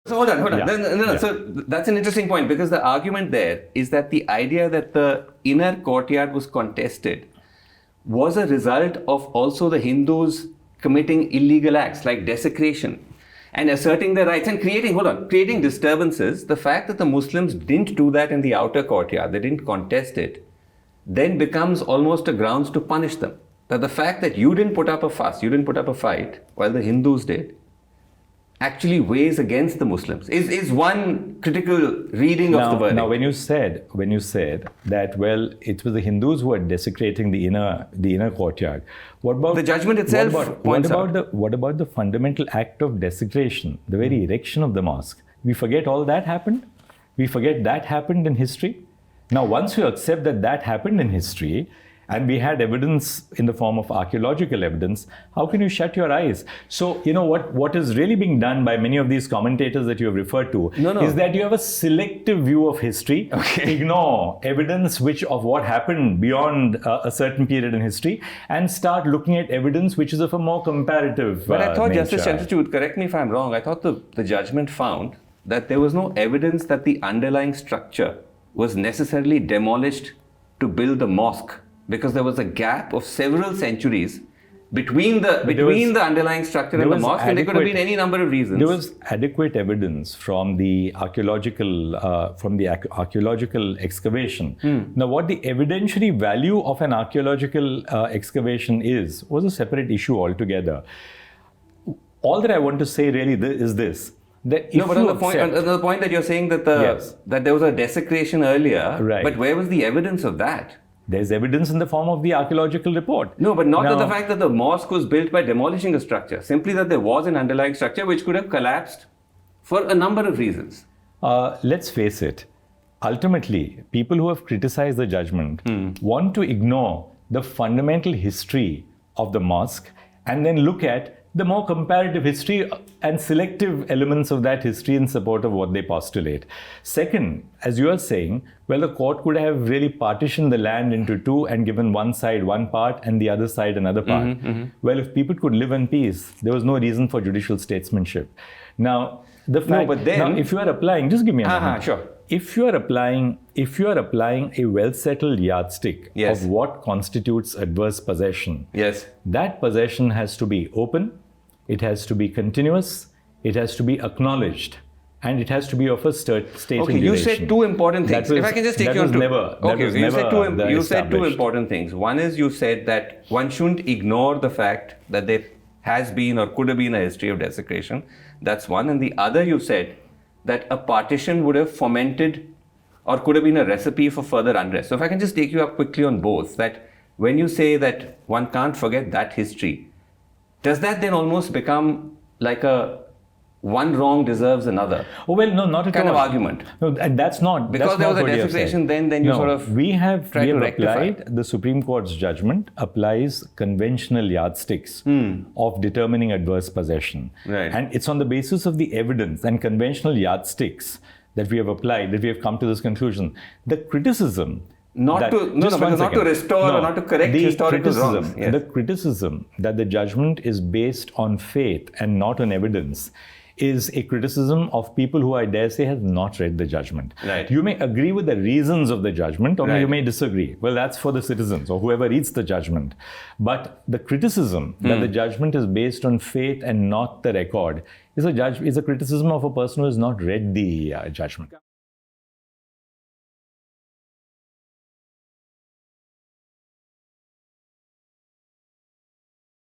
So hold on. Yeah. No. Yeah. So that's an interesting point, because the argument there is that the idea that the inner courtyard was contested was a result of also the Hindus committing illegal acts like desecration and asserting their rights and creating disturbances. The fact that the Muslims didn't do that in the outer courtyard, they didn't contest it, then becomes almost a grounds to punish them. That the fact that you didn't put up a fuss, you didn't put up a fight, while the Hindus did, actually weighs against the Muslims, is one critical reading of the verdict. Now, when you said that, well, it was the Hindus who were desecrating the inner courtyard, what about the judgment itself? What about the fundamental act of desecration, the very erection of the mosque? We forget all that happened. We forget that happened in history. Now, once you accept that happened in history, and we had evidence in the form of archaeological evidence, how can you shut your eyes? So, what is really being done by many of these commentators that you have referred to is that you have a selective view of history, ignore evidence of what happened beyond a certain period in history, and start looking at evidence which is of a more comparative But I thought nature. Justice Chandrachud, correct me if I'm wrong, I thought the judgment found that there was no evidence that the underlying structure was necessarily demolished to build the mosque, because there was a gap of several centuries between the underlying structure and the mosque, and there could have been any number of reasons. There was adequate evidence from the archaeological excavation. Now, what the evidentiary value of an archaeological excavation was a separate issue altogether. All that I want to say really is this. That on the point that you're saying that that there was a desecration earlier, right. But where was the evidence of that? There's evidence in the form of the archaeological report. No, but not the fact that the mosque was built by demolishing a structure. Simply that there was an underlying structure which could have collapsed for a number of reasons. Let's face it. Ultimately, people who have criticized the judgment want to ignore the fundamental history of the mosque and then look at the more comparative history and selective elements of that history in support of what they postulate. Second, as you are saying, well, the court could have really partitioned the land into two and given one side one part and the other side another part. Well, if people could live in peace, there was no reason for judicial statesmanship. Now, if you are applying, just give me a moment. Sure. If you are applying a well-settled yardstick of what constitutes adverse possession, that possession has to be open, it has to be continuous, it has to be acknowledged, and it has to be of a stating duration. You said two important things. If I can just take you on two. You said two important things. One is you said that one shouldn't ignore the fact that there has been or could have been a history of desecration. That's one. And the other, you said that a partition would have fomented or could have been a recipe for further unrest. So if I can just take you up quickly on both, that when you say that one can't forget that history, does that then almost become like a one wrong deserves another? Oh, well, no, not at all. Kind of argument. No, and that's not. Because there was a desecration, then you sort of we have rectify. The Supreme Court's judgment applies conventional yardsticks of determining adverse possession. Right. And it's on the basis of the evidence and conventional yardsticks that we have applied, that we have come to this conclusion. The criticism not to restore or not to correct historical wrongs. The criticism that the judgment is based on faith and not on evidence is a criticism of people who, I dare say, have not read the judgment. Right. You may agree with the reasons of the judgment, or you may disagree. Well, that's for the citizens or whoever reads the judgment. But the criticism that the judgment is based on faith and not the record is a criticism of a person who has not read the judgment.